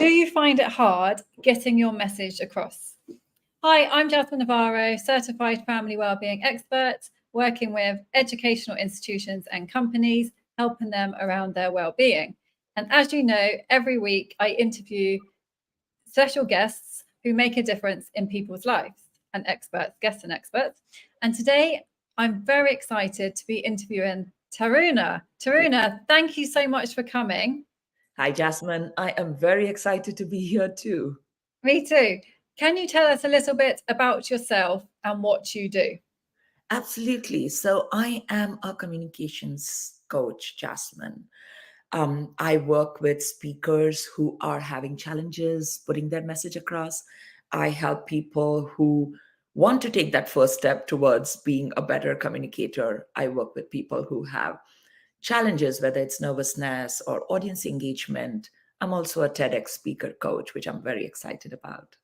Do you find it hard getting your message across? Hi, I'm Jasmine Navarro, certified family wellbeing expert, working with educational institutions and companies, helping them around their wellbeing. And as you know, every week I interview special guests who make a difference in people's lives, and experts, guests and experts. And today I'm very excited to be interviewing Taruna. Taruna, thank you so much for coming. Hi, Jasmine. I am very excited to be here too. Me too. Can you tell us a little bit about yourself and what you do? Absolutely. So, I am a communications coach, Jasmine. I work with speakers who are having challenges putting their message across. I help people who want to take that first step towards being a better communicator. I work with people who have challenges, whether it's nervousness or audience engagement. I'm also a TEDx speaker coach, which I'm very excited about.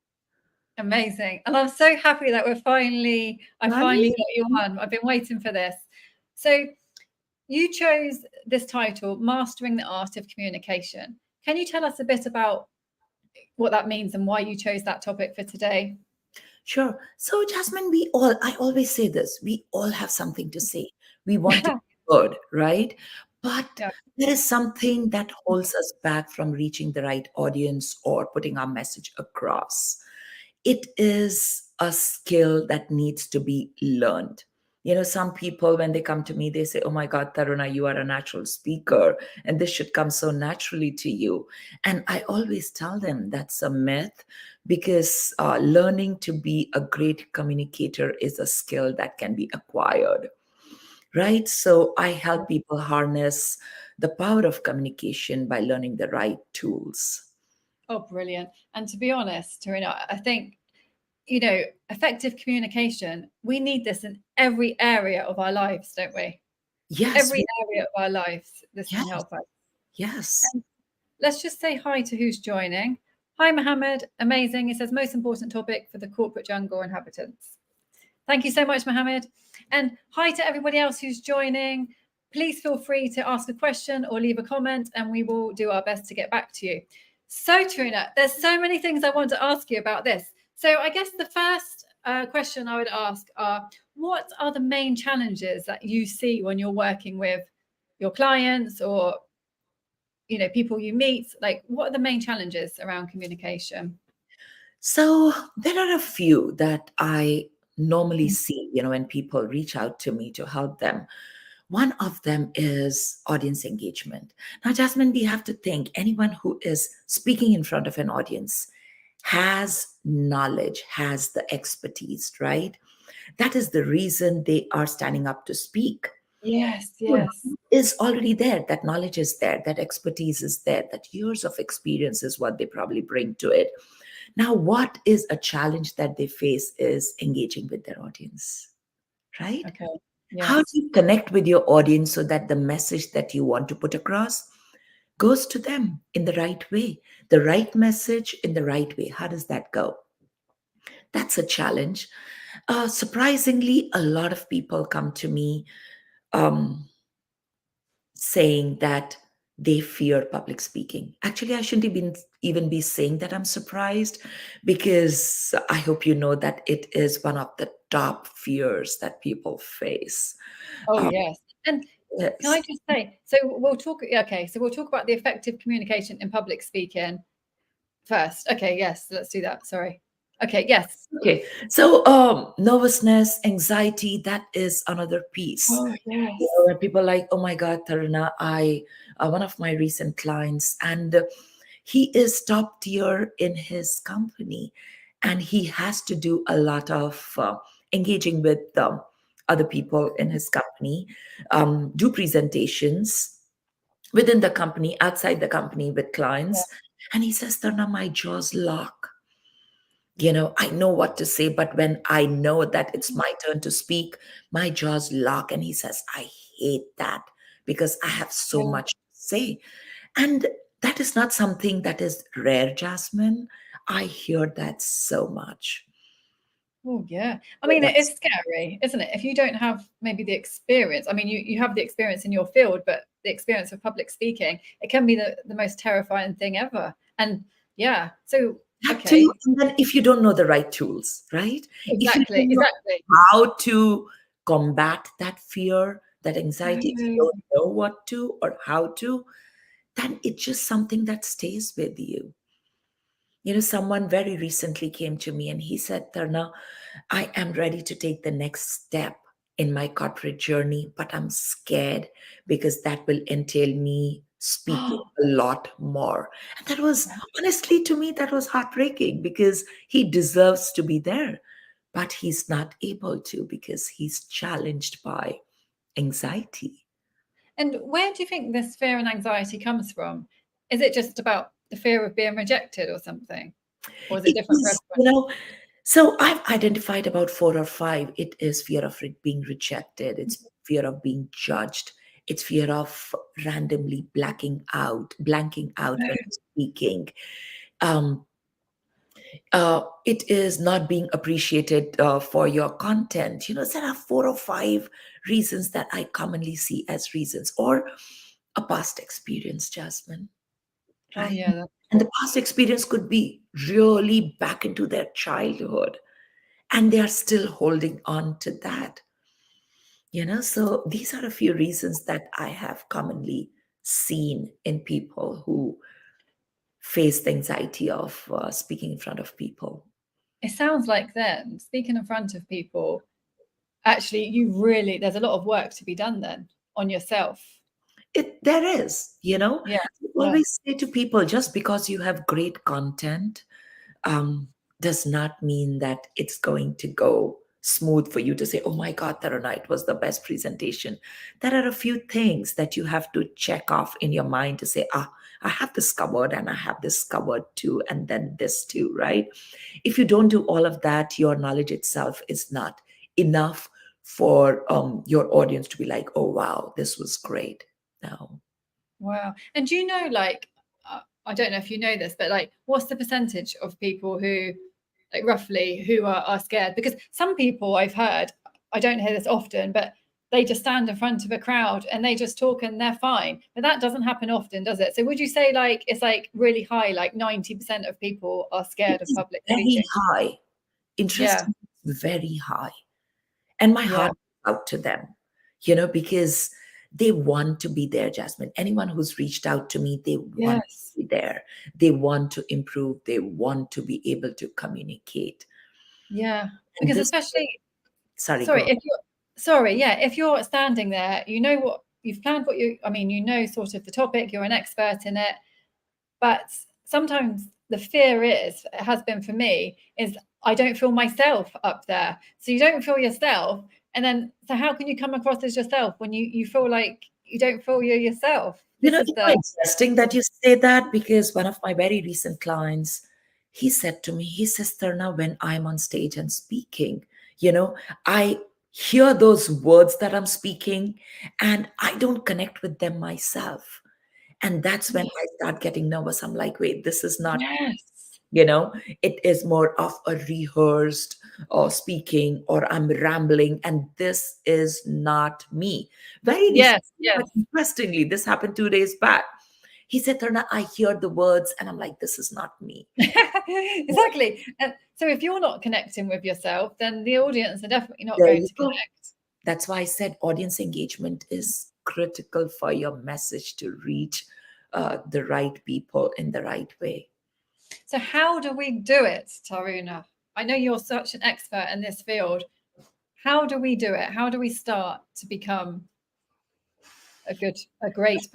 Amazing. And I'm so happy that I finally got you on. I've been waiting for this. So you chose this title, Mastering the Art of Communication. Can you tell us a bit about what that means and why you chose that topic for today? Sure. So, Jasmine, I always say this, we all have something to say. We want to be heard, right? But Yeah. there is something that holds us back from reaching the right audience or putting our message across. It is a skill that needs to be learned. Some people, when they come to me, they say, "Oh my God, Taruna, you are a natural speaker, and this should come so naturally to you." And I always tell them that's a myth because learning to be a great communicator is a skill that can be acquired, right? So I help people harness the power of communication by learning the right tools. Oh, brilliant. And to be honest, Tarina, I think, effective communication, we need this in every area of our lives, don't we? Yes. Every area of our lives, this can Yes. help us. Yes. And let's just say hi to who's joining. Hi, Mohammed. Amazing. He says, most important topic for the corporate jungle inhabitants. Thank you so much, Mohammed. And hi to everybody else who's joining. Please feel free to ask a question or leave a comment, and we will do our best to get back to you. So, Taruna, there's so many things I want to ask you about this. So I guess the first question I would ask are, what are the main challenges that you see when you're working with your clients or people you meet? Like, what are the main challenges around communication? So there are a few that I normally see, when people reach out to me to help them. One of them is audience engagement. Now, Jasmine, we have to think anyone who is speaking in front of an audience has knowledge, has the expertise, right? That is the reason they are standing up to speak. Yes, So yes. is already there. That knowledge is there. That expertise is there. That years of experience is what they probably bring to it. Now, what is a challenge that they face is engaging with their audience, right? Okay. How do Yes. you connect with your audience so that the message that you want to put across goes to them in the right way? The right message in the right way. How does that go? That's a challenge. Surprisingly, a lot of people come to me um, saying that they fear public speaking. Actually, I shouldn't even be saying that I'm surprised, because I hope you know that it is one of the top fears that people face. Oh, Um, yes. And can I yes. just say, so we'll talk, okay, so we'll talk about the effective communication in public speaking first. Okay, yes, let's do that. Sorry. Okay, yes. Okay. So, nervousness, anxiety, that is another piece. Oh, Where yes. people are like, "Oh my God, Taruna, one of my recent clients, and he is top tier in his company, and he has to do a lot of engaging with other people in his company, do presentations within the company, outside the company with Yeah. clients." And he says, "Taruna, my jaws lock. I know what to say, but when I know that it's my turn to speak, my jaws lock." And he says, "I hate that because I have so Yeah. much to say." And that is not something that is rare, Jasmine. I hear that so much. Oh, yeah. I So mean, it that's is scary, isn't it? If you don't have maybe the experience, I mean, you have the experience in your field, but the experience of public speaking, it can be the most terrifying thing ever. And Yeah. So, That okay. too. And then if you don't know the right tools, right? If you Exactly. don't know Exactly. how to combat that fear, that anxiety, if you Oh, don't know what to or how to, then it's just something that stays with you. Someone very recently came to me and he said, Tarna, I am ready to take the next step in my corporate journey, but I'm scared because that will entail me speaking a lot more. And that was, honestly, to me, that was heartbreaking because he deserves to be there, but he's not able to because he's challenged by anxiety. and where do you think this fear and anxiety comes from? Is it just about the fear of being rejected or something? Or is it It different for is, everyone? so I've identified about four or five. It is fear of being rejected, it's fear of being judged, it's fear of randomly blanking out when speaking. Um, it is not being appreciated for your content. There are four or five reasons that I commonly see as reasons, or a past experience, Jasmine, Oh, right? yeah, that's And the cool. past experience could be really back into their childhood, and they are still holding on to that. So these are a few reasons that I have commonly seen in people who face the anxiety of speaking in front of people. It sounds like then, speaking in front of people, actually, there's a lot of work to be done then on yourself. There is, Yeah. I Yeah. always say to people, just because you have great content um, does not mean that it's going to go smooth for you to say, oh my God, Taruna, it was the best presentation. There are a few things that you have to check off in your mind to say, I have this covered and I have this covered too, and then this too, right? If you don't do all of that, your knowledge itself is not enough for your audience to be like, oh, wow, this was great. No. Wow. And do you know, like, I don't know if you know this, but like, what's the percentage of people who, like, roughly, who are scared? Because some people I've heard, I don't hear this often, but they just stand in front of a crowd and they just talk and they're fine. But that doesn't happen often, does it? So would you say, like, it's like really high, like 90% of people are It scared of is public very speaking? high. Yeah. Interesting, very high. And my Yeah. heart goes out to them, because they want to be there, Jasmine. Anyone who's reached out to me, they want Yes. to be there. They want to improve. They want to be able to communicate. Yeah. And Because this, especially, sorry, go sorry, on. if you're if you're standing there, you know what you've planned, I mean, you know, sort of the topic, you're an expert in it, but sometimes the fear it has been for me, is I don't feel myself up there. So you don't feel yourself. And then, so how can you come across as yourself when you feel like you don't feel you're yourself? This is the, Interesting that you say that because one of my very recent clients, he said to me, he says, Tarna, when I'm on stage and speaking, I hear those words that I'm speaking and I don't connect with them myself. And that's when I start getting nervous. I'm like, wait, this is not, yes, you know, it is more of a rehearsed or speaking or I'm rambling, and this is not me. Very recently, yes, yes. but interestingly, this happened 2 days back. He said, Tarna, I hear the words, and I'm like, this is not me. Exactly. And so if you're not connecting with yourself, then the audience are definitely not There going you to go. connect. That's why I said audience engagement is critical for your message to reach the right people in the right way. So how do we do it, Taruna? I know you're such an expert in this field. How do we do it? How do we start to become a great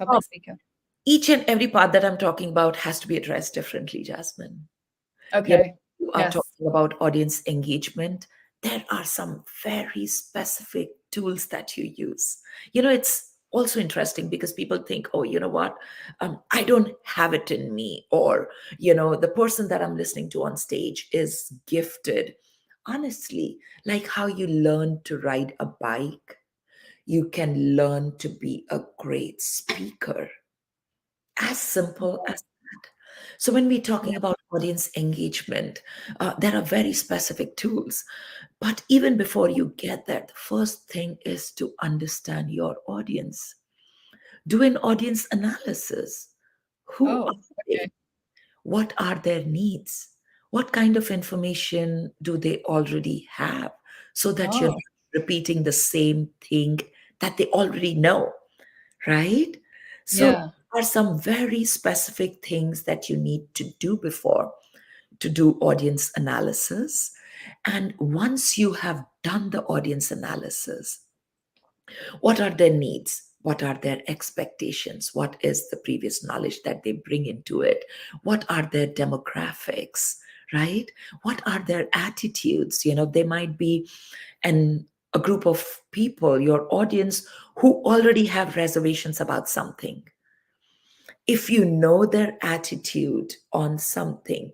Um, public speaker? each and every part that I'm talking about has to be addressed differently, Jasmine. Okay. You are Yes. talking about audience engagement. There are some very specific tools that you use. It's also interesting because people think, oh, you know what? I don't have it in me. Or, the person that I'm listening to on stage is gifted. Honestly, like how you learn to ride a bike, you can learn to be a great speaker. As simple as that. So, when we're talking about audience engagement, there are very specific tools. But even before you get there, the first thing is to understand your audience. Do an audience analysis. Who are Oh, they? okay. what are their needs? What kind of information do they already have? So that you're Oh, not repeating the same thing that they already know, right? So yeah. there are some very specific things that you need to do before to do audience analysis. And once you have done the audience analysis, what are their needs? What are their expectations? What is the previous knowledge that they bring into it? What are their demographics, right? What are their attitudes? They might be an a group of people, your audience, who already have reservations about something. If you know their attitude on something,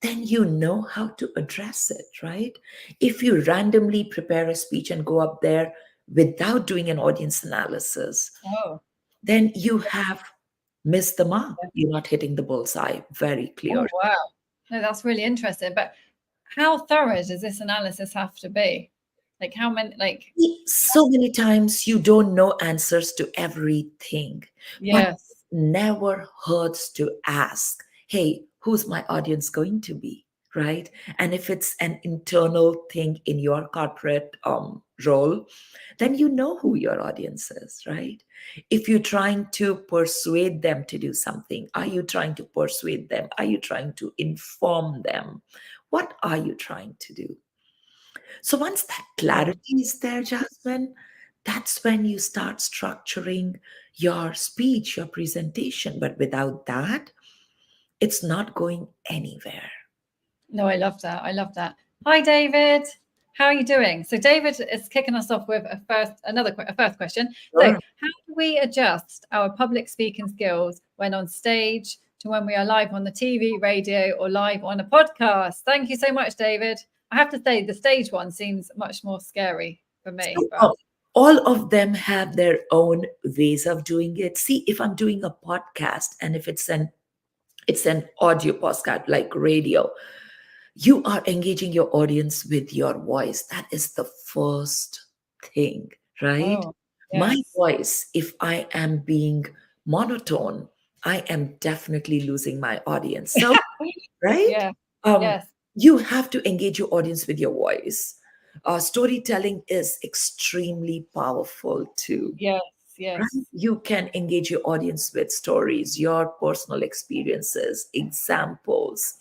then you know how to address it, right? If you randomly prepare a speech and go up there without doing an audience analysis, Oh, then you have missed the mark. You're not hitting the bullseye very clear. oh, wow. No, that's really interesting. But how thorough does this analysis have to be? Like how many, like, So many times you don't know answers to everything, but yes. it never hurts to ask, hey, who's my audience going to be? Right? And if it's an internal thing in your corporate role, then you know who your audience is, right? If you're trying to persuade them to do something, are you trying to persuade them? Are you trying to inform them? What are you trying to do? So once that Yeah. clarity is there, Jasmine, that's when you start structuring your speech, your presentation. But without that, it's not going anywhere. No, I love that. I love that. Hi, David. How are you doing? So David is kicking us off with a first question. So, Sure. how do we adjust our public speaking skills when on stage to when we are live on the TV, radio, or live on a podcast? Thank you so much, David. I have to say the stage one seems much more scary for me, So, but all of them have their own ways of doing it. See, if I'm doing a podcast and if it's an audio podcast like radio, you are engaging your audience with your voice. That is the first thing, right? oh, My yes. voice, if I am being monotone, I am definitely losing my audience. So, right? Yeah. Um, Yes. you have to engage your audience with your voice. Storytelling is extremely powerful too, Yes. right? Yes. You can engage your audience with stories, your personal experiences, examples.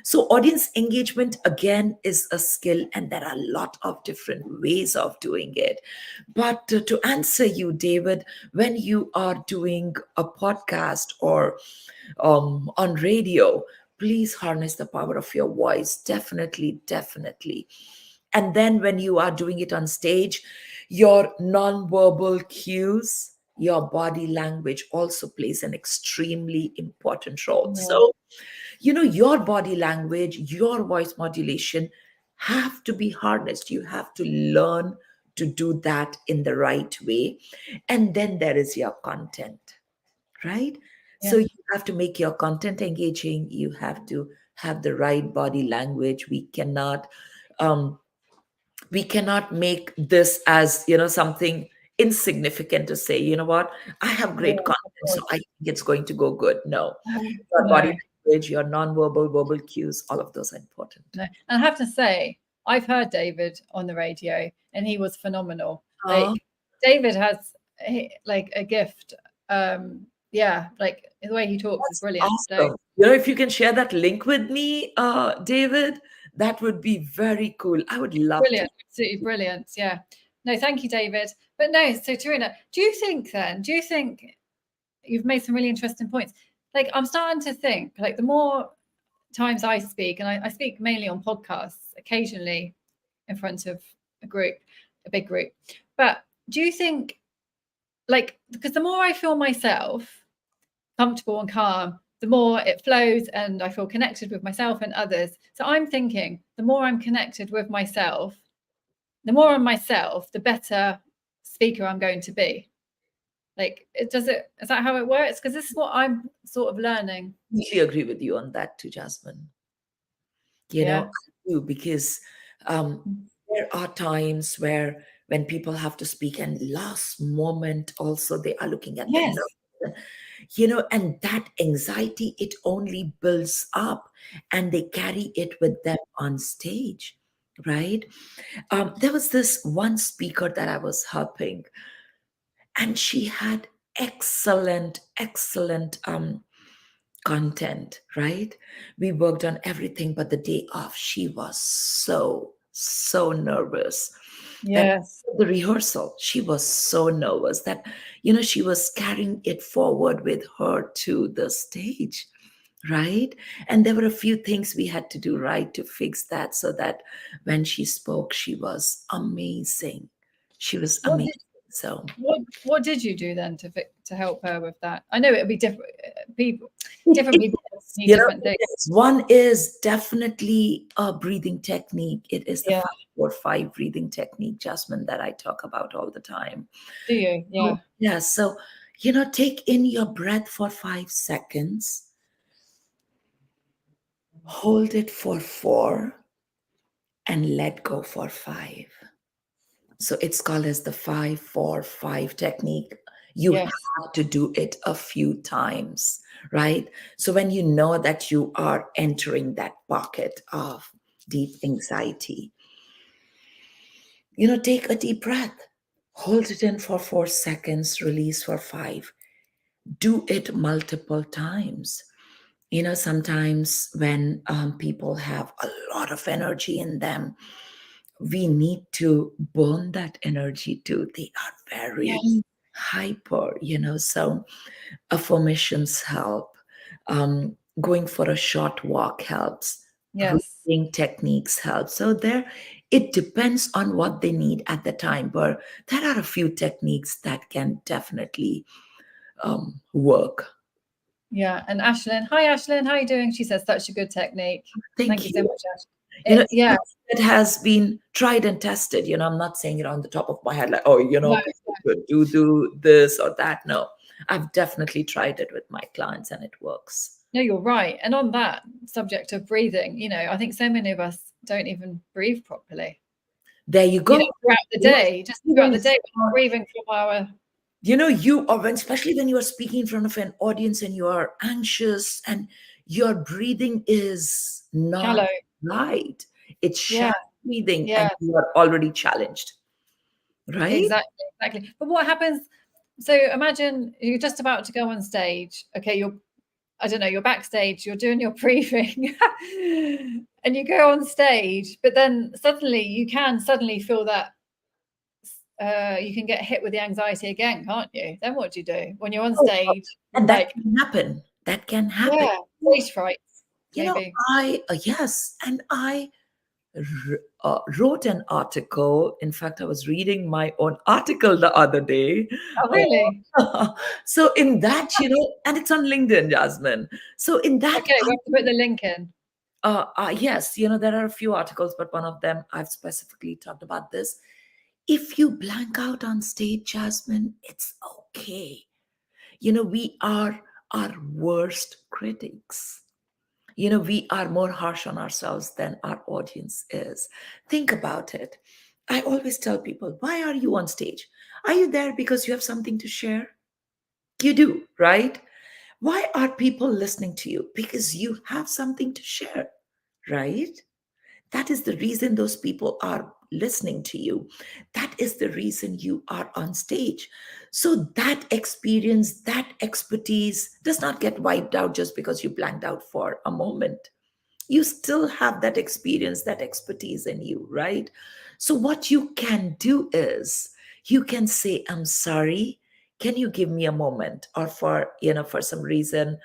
So, audience engagement again is a skill, and there are a lot of different ways of doing it. But to answer you, David, when you are doing a podcast or on radio, please harness the power of your voice. Definitely, definitely. And then when you are doing it on stage, your non-verbal cues, your body language also plays an extremely important role. Yeah. So, your body language, your voice modulation have to be harnessed. You have to learn to do that in the right way. And then there is your content, right? Yeah. So you have to make your content engaging. You have to have the right body language. Um, we cannot make this as something insignificant to say, you know what, I have Yeah. great Of content, so course. I think it's going to go good. No, your body No. language, your non-verbal, verbal cues, all of those are important. No. And I have to say, I've heard David on the radio and he was phenomenal. Oh, Like David has like a gift. Yeah, like the way he talks is that's brilliant. So awesome. If you can share that link with me, David, that would be very cool. I would love to. brilliant, absolutely brilliant. Yeah. No, thank you, David. But no, so Taruna, do you think you've made some really interesting points? Like I'm starting to think, like the more times I speak, and I speak mainly on podcasts, occasionally in front of a group, a big group. But do you think, like, because the more I feel myself comfortable and calm, the more it flows and I feel connected with myself and others. So I'm thinking the more I'm connected with myself, the more I'm myself, the better speaker I'm going to be. Like, is that how it works? Because this is what I'm sort of learning. Completely agree with you on that too, Jasmine. Yeah. I do, because um, there are times where when people have to speak and last moment also they are looking at their Yes. notes. And that anxiety, it only builds up, and they carry it with them on stage, right? There was this one speaker that I was helping, and she had excellent content, right? We worked on everything, but the day off, she was so nervous that Yes. the rehearsal, she was so nervous that, she was carrying it forward with her to the stage, right? And there were a few things we had to do right to fix that, so that when she spoke, she was amazing. She was What did amazing. So what did you do then to help her with that? I know it would be different people. it, Different it people is, need different things. it is. One is definitely a breathing technique. It is the Yeah. 5-4-5 breathing technique, Jasmine, that I talk about all the time. Do you? So, Yeah. yeah. So, take in your breath for 5 seconds, hold it for 4, and let go for 5. So it's called as the 5-4-5 technique. You Yes. have to do it a few times, right? So when you know that you are entering that pocket of deep anxiety, take a deep breath, hold it in for 4 seconds, release for 5. Do it multiple times. Sometimes when people have a lot of energy in them, we need to burn that energy too. They are very Yes. hyper, so affirmations help. Going for a short walk helps. Yes. Breathing techniques help. So it depends on what they need at the time, but there are a few techniques that can definitely work. Yeah. And Ashlyn, hi Ashlyn, how are you doing? She says such a good technique. Thank Thank you so you. much, Ash. Yeah. It has been tried and tested. I'm not saying it on the top of my head, like, oh, No, people could do this or that. No, I've definitely tried it with my clients, and it works. no, you're right. And on that subject of breathing, I think so many of us don't even breathe properly. There you go. Throughout the day, just throughout the day, we're breathing from our you are, especially when you are speaking in front of an audience and you are anxious and your breathing is not shallow. right. It's Yeah. shallow breathing, Yeah. and you are already challenged, right? Exactly. But what happens? So imagine you're just about to go on stage. Okay, I don't know, you're backstage, you're doing your briefing, and you go on stage, but then suddenly you can suddenly feel that you can get hit with the anxiety again, can't you? Then what do you do when you're on Oh, stage? and that Like, can happen. That can happen. yeah, stage fright, maybe. Yes, and I wrote an article. In fact, I was reading my own article the other day. Oh, really? So in that, and it's on LinkedIn, Jasmine. So in that, Okay, we have to put the link in. yes, there are a few articles, but one of them I've specifically talked about this. If you blank out on stage, Jasmine, it's okay. We are our worst critics. We are more harsh on ourselves than our audience is. Think about it. I always tell people, why are you on stage? Are you there because you have something to share? You do, right? Why are people listening to you? Because you have something to share, right? That is the reason those people are listening to you. That is the reason you are on stage. So that experience, that expertise does not get wiped out just because you blanked out for a moment. You still have that experience, that expertise in you, right? So what you can do is you can say, I'm sorry, can you give me a moment? Or for some reason,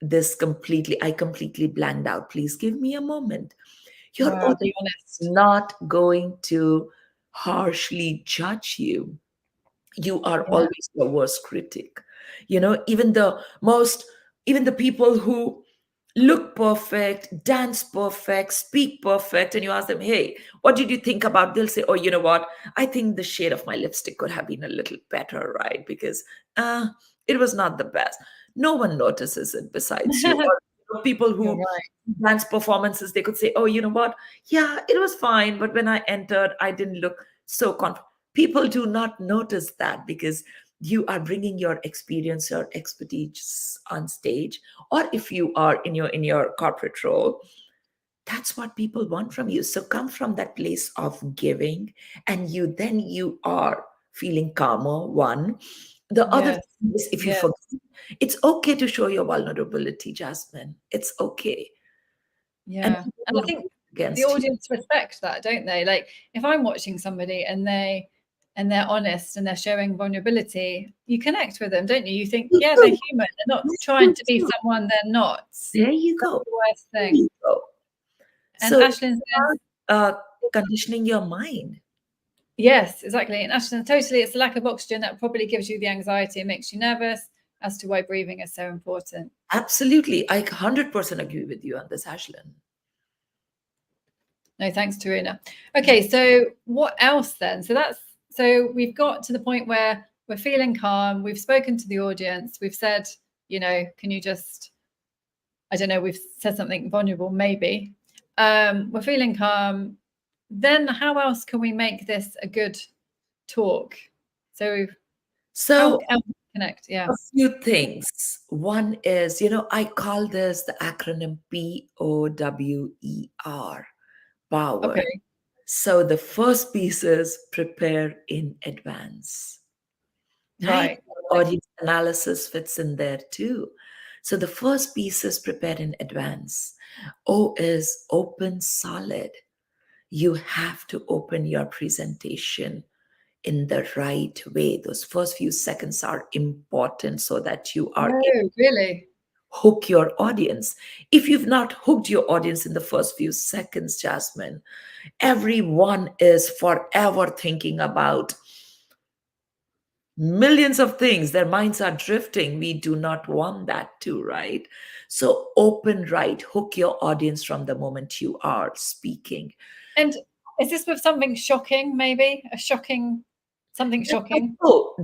I completely blanked out. Please give me a moment. Your Wow, audience be is honest. not going to harshly judge you. You are Yeah, always the worst critic. Even even the people who look perfect, dance perfect, speak perfect, and you ask them, hey, what did you think about? They'll say, oh, you know what? I think the shade of my lipstick could have been a little better, right? Because uh, it was not the best. No one notices it besides you. Or people you're who right. dance performances, they could say, oh, you know what? Yeah, it was fine. But when I entered, I didn't look so confident. People do not notice that because you are bringing your experience or expertise on stage, or if you are in your corporate role, that's what people want from you. So come from that place of giving, and you are feeling calmer. One, the other Yes. thing is, if you Yes. forget, it's okay to show your vulnerability, Jasmine. It's okay, and Yeah. people And I don't think hold it the against you. audience respect that, don't they? Like if I'm watching somebody and they're honest and they're showing vulnerability, you connect with them, don't you? You think, You yeah, they're do. human. They're not Yes, trying you to be do. someone they're not. There you That's go. the worst There thing. you go. And So Ashlyn says, conditioning your mind. yes, exactly. And Ashlyn, totally, it's the lack of oxygen that probably gives you the anxiety and makes you nervous, as to why breathing is so important. Absolutely. I 100% agree with you on this, Ashlyn. No, thanks, Taruna. Okay, so what else then? So we've got to the point where we're feeling calm. We've spoken to the audience. We've said, can you just, I don't know, we've said something vulnerable, maybe. We're feeling calm. Then how else can we make this a good talk? So how So else connect? Yeah. a few things. One is, I call this the acronym POWER, power. Okay. So the first piece is prepare in advance, right? Right. Audience analysis fits in there too. So the first piece is prepare in advance. O is open solid. You have to open your presentation in the right way. Those first few seconds are important so that you are Oh, really? hook your audience. If you've not hooked your audience in the first few seconds, Jasmine, everyone is forever thinking about millions of things. Their minds are drifting. We do not want that too, right? So open right, hook your audience from the moment you are speaking. And is this with something shocking, maybe? Something shocking? Oh,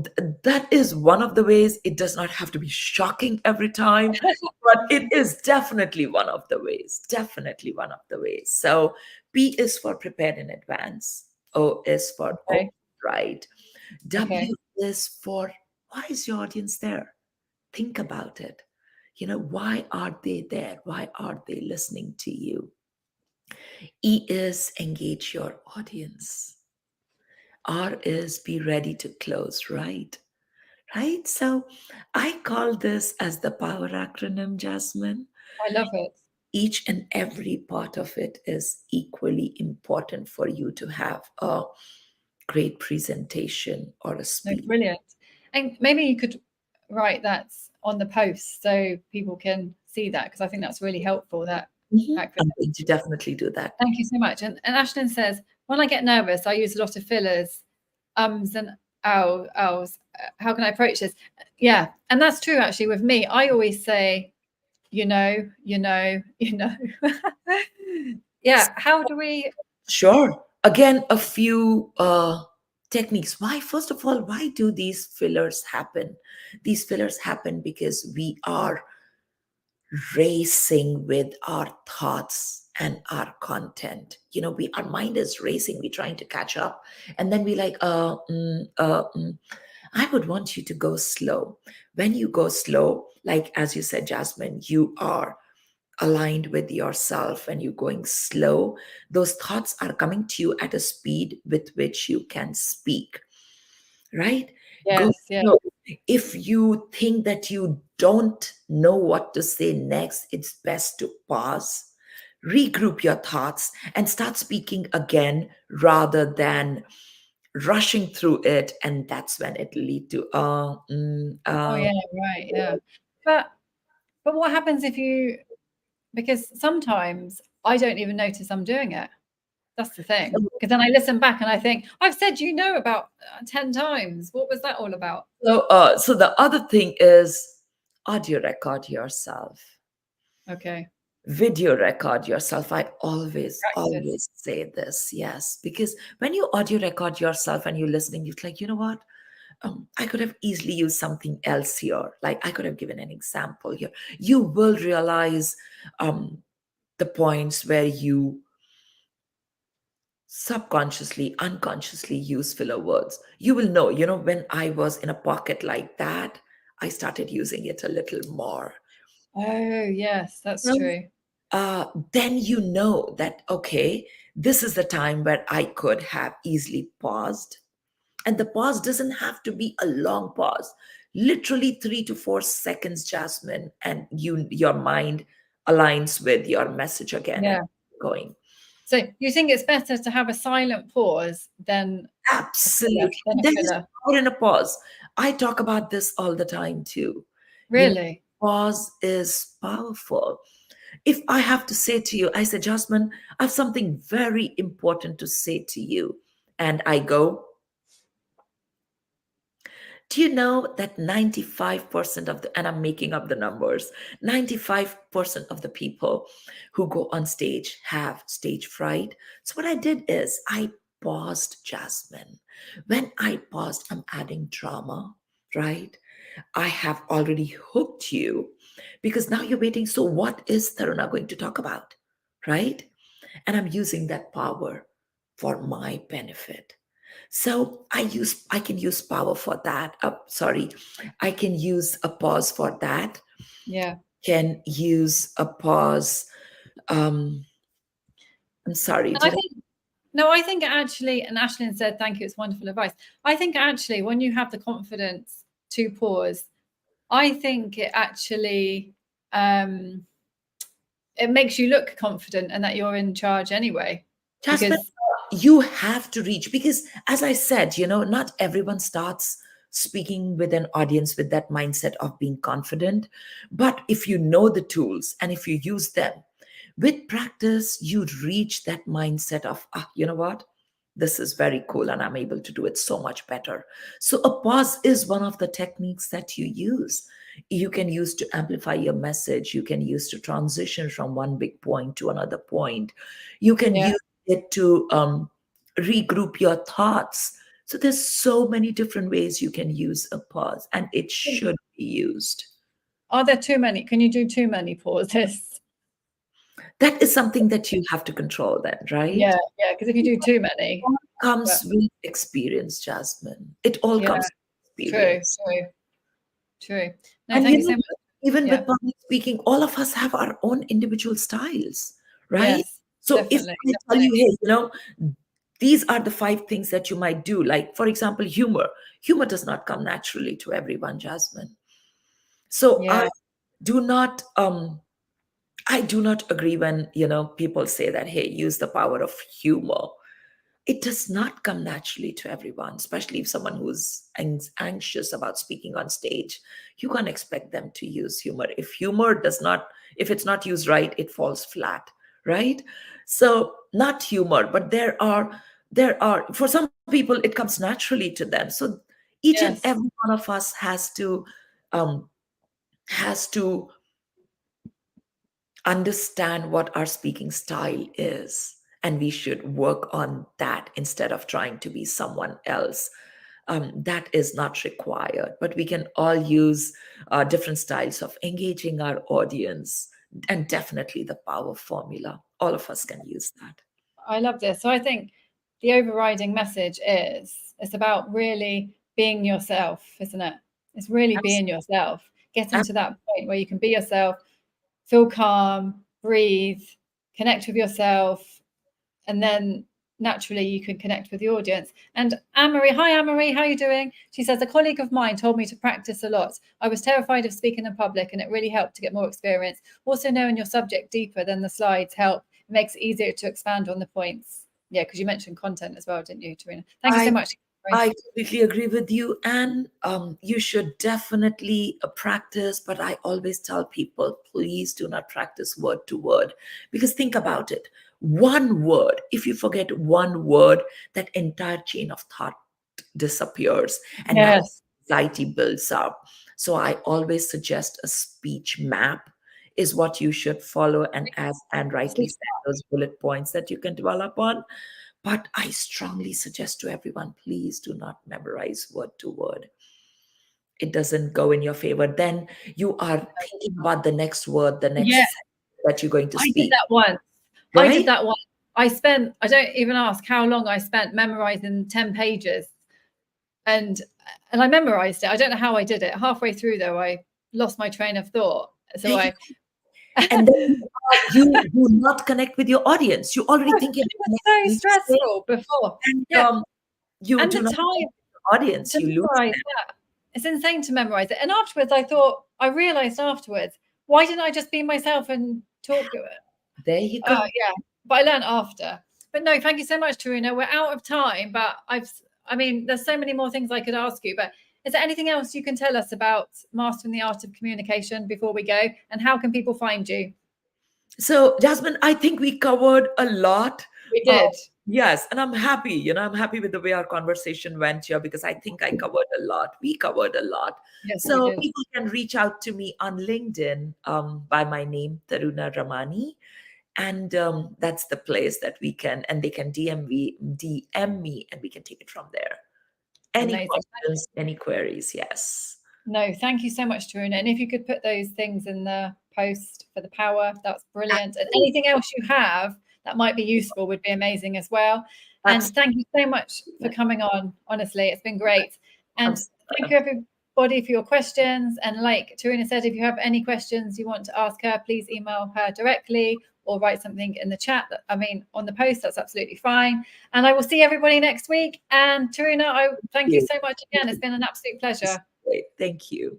that is one of the ways. It does not have to be shocking every time, but it is definitely one of the ways. Definitely one of the ways. So P is for prepared in advance. O is for Okay. open right. W Okay. is for why is your audience there? Think about it. Why are they there? Why are they listening to you? E is engage your audience. R is be ready to close, right? Right? So I call this as the power acronym, Jasmine. I love it. Each and every part of it is equally important for you to have a great presentation or a No, speech. brilliant. And maybe you could write that on the post so people can see that, because I think that's really helpful, that acronym. I'm going to definitely do that. Thank you so much. And Ashlyn says, when I get nervous, I use a lot of fillers, and ows. How can I approach this? Yeah. And that's true actually with me. I always say, you know. Yeah. How do we? Sure. Again, a few techniques. Why, first of all, why do these fillers happen? These fillers happen because we are racing with our thoughts and our content. Our mind is racing. We're trying to catch up, and then we like, I would want you to go slow. When you go slow, like as you said, Jasmine, you are aligned with yourself and you're going slow. Those thoughts are coming to you at a speed with which you can speak, right? Go Yes. Yeah. slow. If you think that you don't know what to say next, it's best to pause, regroup your thoughts, and start speaking again rather than rushing through it. And that's when it'll lead to, Oh yeah. Right. Yeah. But what happens if you? Because sometimes I don't even notice I'm doing it. That's the thing. Because then I listen back and I think, I've said about 10 times. What was that all about? so the other thing is audio record yourself, Okay. video record yourself. I always Practice. always say this, yes, because when you audio record yourself and you're listening, you're like, you know what, I could have easily used something else here. Like I could have given an example here. You will realize the points where you subconsciously, unconsciously use filler words. You will know, when I was in a pocket like that, I started using it a little more. Oh, yes, that's Well, true. then you know that, okay, this is the time where I could have easily paused. And the pause doesn't have to be a long pause, literally 3 to 4 seconds, Jasmine, and your mind aligns with your message again and Yeah. going. So you think it's better to have a silent pause than a filler? Absolutely. Than a There is filler? power in a pause. I talk about this all the time too. Really? Pause is powerful. If I have to say to you, I say, Jasmine, I have something very important to say to you. And I go, do you know that 95% of and I'm making up the numbers, 95% of the people who go on stage have stage fright? So what I did is I paused, Jasmine. When I paused, I'm adding drama, right? I have already hooked you because now you're waiting. So what is Taruna going to talk about, right? And I'm using that power for my benefit. So I can use power for that. Sorry, I can use a pause for that. Yeah. Can use a pause. Um, I'm sorry. And I Did I? think no, I think actually, and Ashlyn said, thank you, it's wonderful advice. I think actually, when you have the confidence to pause, I think it actually um, it makes you look confident and that you're in charge anyway. Jasmine, Because you have to reach because, as I said, not everyone starts speaking with an audience with that mindset of being confident. But if you know the tools and if you use them with practice, you reach that mindset of, you know what? This is very cool and I'm able to do it so much better. So, a pause is one of the techniques that you use. You can use to amplify your message, you can use to transition from one big point to another point. You can yeah, use it to regroup your thoughts. So there's so many different ways you can use a pause, and it should be used. are there too many? Can you do too many pauses? That is something that you have to control then, right? Yeah, yeah. Because if you do too many, All but comes with experience, Jasmine. It all yeah, comes with true, experience. true, true. No, And thank you so much. even Yeah, with public speaking, all of us have our own individual styles, right? yes, So if definitely, I tell you, definitely. hey, these are the 5 things that you might do. Like, for example, humor. Humor does not come naturally to everyone, Jasmine. So Yeah, I do not agree when, people say that, hey, use the power of humor. It does not come naturally to everyone, especially if someone who's anxious about speaking on stage. You can't expect them to use humor. If it's not used right, it falls flat, right? So not humor, but there are for some people it comes naturally to them. So each and every yes. one of us um, has to understand what our speaking style is. And we should work on that instead of trying to be someone else. That is not required, but we can all use different styles of engaging our audience, and definitely the power formula. All of us can use that. I love this. So I think the overriding message is it's about really being yourself, isn't it? It's really being yourself, getting to that point where you can be yourself, feel calm, breathe, connect with yourself, and then naturally you can connect with the audience. And Anne-Marie, hi Anne-Marie, how are you doing? She says, a colleague of mine told me to practice a lot. I was terrified of speaking in public and it really helped to get more experience. Also knowing your subject deeper than the slides help. It makes it easier to expand on the points. Yeah, because you mentioned content as well, didn't you, Taruna? Thank you so I much. I completely agree with you, and you should definitely practice. But I always tell people, please do not practice word to word, because think about it. One word, if you forget one word, that entire chain of thought disappears, and now Yes. anxiety builds up. So I always suggest a speech map is what you should follow, and as Anne rightly said, those bullet points that you can develop on. But I strongly suggest to everyone, please do not memorize word to word. It doesn't go in your favor. Then you are thinking about the next word, the next Yeah, sentence that you're going to I did speak, that once. I did right? that once. I don't even ask how long I spent memorizing 10 pages. And I memorized it. I don't know how I did it. Halfway through, though, I lost my train of thought. So and then you do not connect with your audience. You already think it was so stressful before. and Yeah. you And do the not time audience. to You lose memorize them. that. It's insane to memorize it. And afterwards, I realized afterwards, why didn't I just be myself and talk? There you go. Yeah, but I learned after. But no, thank you so much, Taruna. We're out of time, but I mean, there's so many more things I could ask you, but is there anything else you can tell us about mastering the art of communication before we go? And how can people find you? So, Jasmine, I think we covered a lot. We did. Yes, and I'm happy. I'm happy with the way our conversation went here because I think I covered a lot. We covered a lot. Yes, we So did. people can reach out to me on LinkedIn by my name, Taruna Ramani. And that's the place that we can, and they can DM me, and we can take it from there. Any Amazing. questions, any queries? Yes. No, thank you so much, Taruna. And if you could put those things in the post for the power, that's brilliant. And anything else you have that might be useful would be amazing as well. And thank you so much for coming on. Honestly, it's been great. And thank you, everybody, for your questions. And like Taruna said, if you have any questions you want to ask her, please email her directly or write something in the chat. On the post, that's absolutely fine. And I will see everybody next week. And Taruna, I thank you so much again. It's been an absolute pleasure. Great. Thank you.